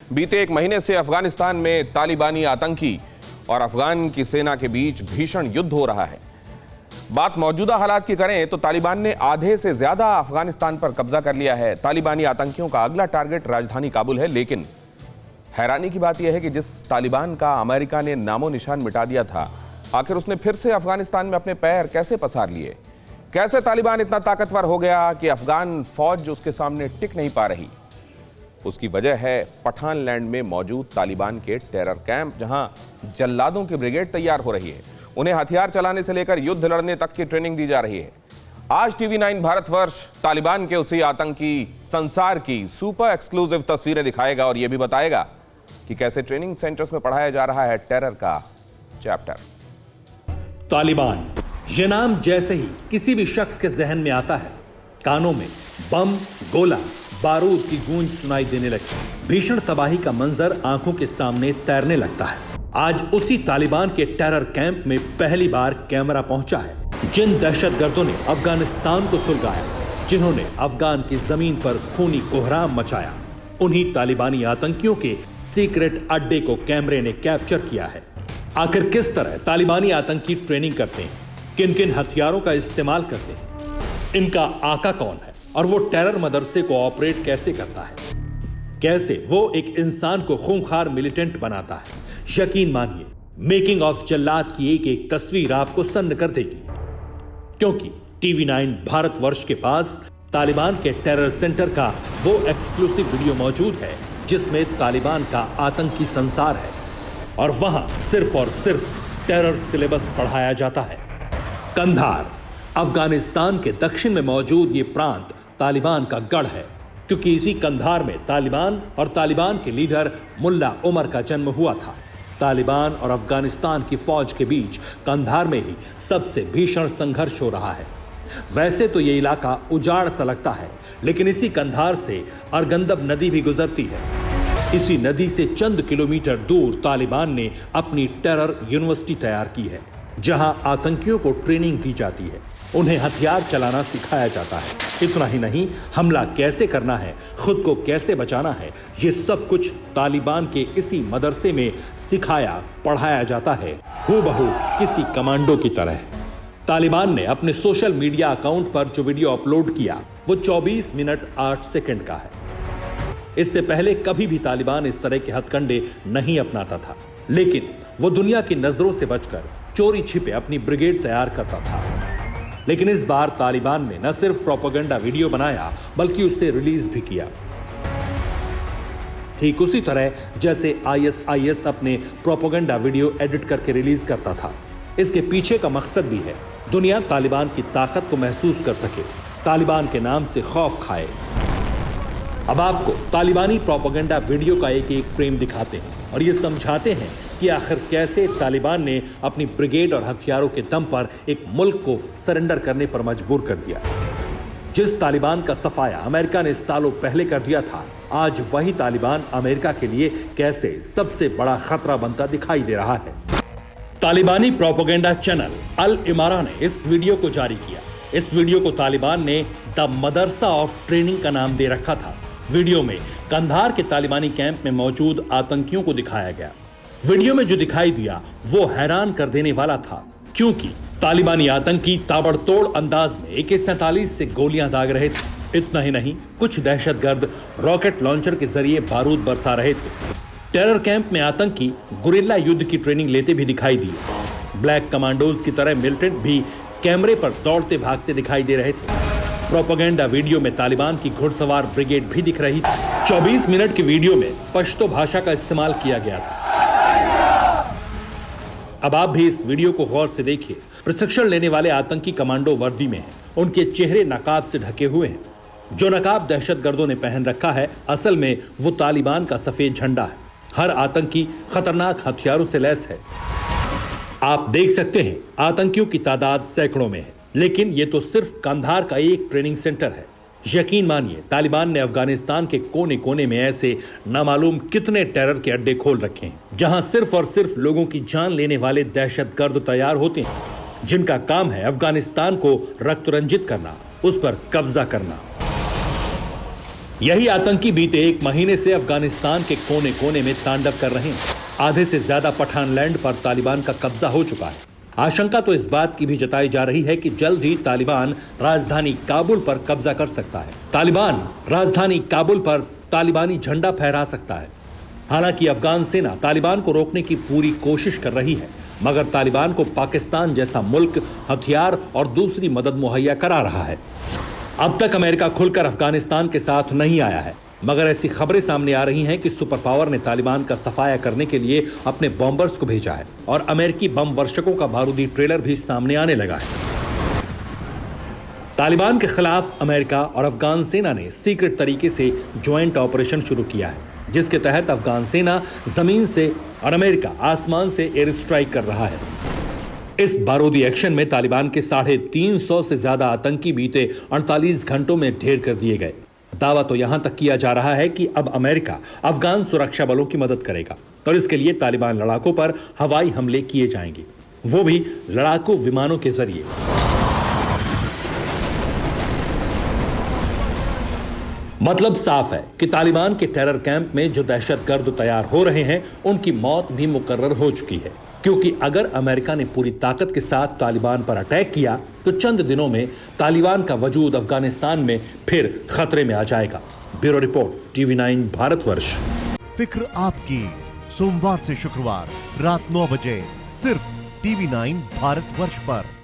बीते एक महीने से अफगानिस्तान में तालिबानी आतंकी और अफगान की सेना के बीच भीषण युद्ध हो रहा है। बात मौजूदा हालात की करें तो तालिबान ने आधे से ज्यादा अफगानिस्तान पर कब्जा कर लिया है। तालिबानी आतंकियों का अगला टारगेट राजधानी काबुल है, लेकिन हैरानी की बात यह है कि जिस तालिबान का अमेरिका ने नामो निशान मिटा दिया था, आखिर उसने फिर से अफगानिस्तान में अपने पैर कैसे पसार लिए? कैसे तालिबान इतना ताकतवर हो गया कि अफगान फौज उसके सामने टिक नहीं पा रही? उसकी वजह है पठान लैंड में मौजूद तालिबान के टेरर कैंप, जहां जल्लादों की ब्रिगेड तैयार हो रही है। उन्हें हथियार चलाने से लेकर युद्ध लड़ने तक की ट्रेनिंग दी जा रही है। आज TV9 भारतवर्ष तालिबान के उसी आतंकी संसार की सुपर एक्सक्लूसिव तस्वीरें दिखाएगा और यह भी बताएगा कि कैसे ट्रेनिंग सेंटर्स में पढ़ाया जा रहा है टेरर का चैप्टर। तालिबान, यह नाम जैसे ही किसी भी शख्स के जहन में आता है, कानों में बम, गोला, बारूद की गूंज सुनाई देने लगती। भीषण तबाही का मंजर आंखों के सामने तैरने लगता है। आज उसी तालिबान के टेरर कैंप में पहली बार कैमरा पहुंचा है। जिन दहशतगर्दों ने अफगानिस्तान को सुलगाया, जिन्होंने अफगान की जमीन पर खूनी कोहराम मचाया, उन्हीं तालिबानी आतंकियों के सीक्रेट अड्डे को कैमरे ने कैप्चर किया है। आखिर किस तरह तालिबानी आतंकी ट्रेनिंग करते हैं, किन किन हथियारों का इस्तेमाल करते हैं, इनका आका कौन है और वो टेरर मदरसे को ऑपरेट कैसे करता है, कैसे वो एक इंसान को खूंखार मिलिटेंट बनाता है। यकीन मानिए, मेकिंग ऑफ जल्लाद की एक एक तस्वीर आपको सन्न कर देगी, क्योंकि TV9 भारतवर्ष के पास तालिबान के टेरर सेंटर का वो एक्सक्लूसिव वीडियो मौजूद है जिसमें तालिबान का आतंकी संसार है और वहां सिर्फ और सिर्फ टेरर सिलेबस पढ़ाया जाता है। कंधार, अफगानिस्तान के दक्षिण में मौजूद ये प्रांत तालिबान का गढ़ है, क्योंकि इसी कंधार में तालिबान और तालिबान के लीडर मुल्ला उमर का जन्म हुआ था। तालिबान और अफगानिस्तान की फौज के बीच कंधार में ही सबसे भीषण संघर्ष हो रहा है। वैसे तो ये इलाका उजाड़ सा लगता है, लेकिन इसी कंधार से अरगंदब नदी भी गुजरती है। इसी नदी से चंद किलोमीटर दूर तालिबान ने अपनी टेरर यूनिवर्सिटी तैयार की है, जहां आतंकियों को ट्रेनिंग दी जाती है, उन्हें हथियार चलाना सिखाया जाता है। इतना ही नहीं, हमला कैसे करना है, खुद को कैसे बचाना है, ये सब कुछ तालिबान के इसी मदरसे में सिखाया पढ़ाया जाता है, हूबहू किसी कमांडो की तरह। तालिबान ने अपने सोशल मीडिया अकाउंट पर जो वीडियो अपलोड किया, वो 24 मिनट 8 सेकंड का है। इससे पहले कभी भी तालिबान इस तरह के हथकंडे नहीं अपनाता था, लेकिन वो दुनिया की नजरों से बचकर चोरी छिपे अपनी ब्रिगेड तैयार करता था। लेकिन इस बार तालिबान ने न सिर्फ प्रोपेगेंडा वीडियो बनाया, बल्कि उसे रिलीज भी किया। ठीक उसी तरह जैसे ISIS अपने प्रोपेगेंडा वीडियो एडिट करके रिलीज करता था। इसके पीछे का मकसद भी है, दुनिया तालिबान की ताकत को महसूस कर सके, तालिबान के नाम से खौफ खाए। अब आपको तालिबानी प्रोपेगेंडा वीडियो का एक एक फ्रेम दिखाते हैं और ये समझाते हैं कि आखिर कैसे तालिबान ने अपनी ब्रिगेड और हथियारों के दम पर एक मुल्क को सरेंडर करने पर मजबूर कर दिया। जिस तालिबान का सफाया अमेरिका ने सालों पहले कर दिया था, आज वही तालिबान अमेरिका के लिए कैसे सबसे बड़ा खतरा बनता दिखाई दे रहा है। तालिबानी प्रोपेगेंडा चैनल अल इमारा ने इस वीडियो को जारी किया। इस वीडियो को तालिबान ने द मदरसा ऑफ ट्रेनिंग का नाम दे रखा था। वीडियो में कंधार के तालिबानी कैंप में मौजूद आतंकियों को दिखाया गया। वीडियो में जो दिखाई दिया वो हैरान कर देने वाला था, क्योंकि तालिबानी आतंकी ताबड़तोड़ अंदाज में AK-47 से गोलियां दाग रहे थे। इतना ही नहीं, कुछ दहशतगर्द रॉकेट लॉन्चर के जरिए बारूद बरसा रहे थे। टेरर कैंप में आतंकी गुरिल्ला युद्ध की ट्रेनिंग लेते भी दिखाई दिए। ब्लैक कमांडोज की तरह मिलिटेंट भी कैमरे पर दौड़ते भागते दिखाई दे रहे थे। प्रोपेगेंडा वीडियो में तालिबान की घुड़सवार ब्रिगेड भी दिख रही थी। 24 मिनट की वीडियो में पश्तो भाषा का इस्तेमाल किया गया था। अब आप भी इस वीडियो को गौर से देखिए। प्रशिक्षण लेने वाले आतंकी कमांडो वर्दी में हैं। उनके चेहरे नकाब से ढके हुए हैं। जो नकाब दहशतगर्दों ने पहन रखा है, असल में वो तालिबान का सफेद झंडा है। हर आतंकी खतरनाक हथियारों से लैस है। आप देख सकते हैं, आतंकियों की तादाद सैकड़ों में है, लेकिन ये तो सिर्फ कंधार का एक ट्रेनिंग सेंटर है। यकीन मानिए, तालिबान ने अफगानिस्तान के कोने कोने में ऐसे नामालूम कितने टेरर के अड्डे खोल रखे हैं, जहां सिर्फ और सिर्फ लोगों की जान लेने वाले दहशतगर्द तैयार होते हैं, जिनका काम है अफगानिस्तान को रक्त रंजित करना, उस पर कब्जा करना। यही आतंकी बीते एक महीने से अफगानिस्तान के कोने कोने में तांडव कर रहे हैं। आधे से ज्यादा पठान लैंड पर तालिबान का कब्जा हो चुका है। आशंका तो इस बात की भी जताई जा रही है कि जल्द ही तालिबान राजधानी काबुल पर कब्जा कर सकता है। तालिबान राजधानी काबुल पर तालिबानी झंडा फहरा सकता है। हालांकि अफगान सेना तालिबान को रोकने की पूरी कोशिश कर रही है, मगर तालिबान को पाकिस्तान जैसा मुल्क हथियार और दूसरी मदद मुहैया करा रहा है। अब तक अमेरिका खुलकर अफगानिस्तान के साथ नहीं आया है, मगर ऐसी खबरें सामने आ रही हैं कि सुपर पावर ने तालिबान का सफाया करने के लिए अपने बॉम्बर्स को भेजा है और अमेरिकी बम वर्षकों का बारूदी ट्रेलर भी सामने आने लगा है। तालिबान के खिलाफ अमेरिका और अफगान सेना ने सीक्रेट तरीके से ज्वाइंट ऑपरेशन शुरू किया है, जिसके तहत अफगान सेना जमीन से और अमेरिका आसमान से एयर स्ट्राइक कर रहा है। इस बारूदी एक्शन में तालिबान के 350 से ज्यादा आतंकी बीते 48 घंटों में ढेर कर दिए गए। दावा तो यहां तक किया जा रहा है कि अब अमेरिका अफगान सुरक्षा बलों की मदद करेगा और इसके लिए तालिबान लड़ाकों पर हवाई हमले किए जाएंगे, वो भी लड़ाकू विमानों के जरिए। मतलब साफ है कि तालिबान के टेरर कैंप में जो दहशतगर्द तैयार हो रहे हैं, उनकी मौत भी मुकर्रर हो चुकी है, क्योंकि अगर अमेरिका ने पूरी ताकत के साथ तालिबान पर अटैक किया तो चंद दिनों में तालिबान का वजूद अफगानिस्तान में फिर खतरे में आ जाएगा। Bureau report, TV9 Bharatvarsh. फिक्र आपकी, सोमवार से शुक्रवार रात 9 बजे सिर्फ TV9 भारतवर्ष पर।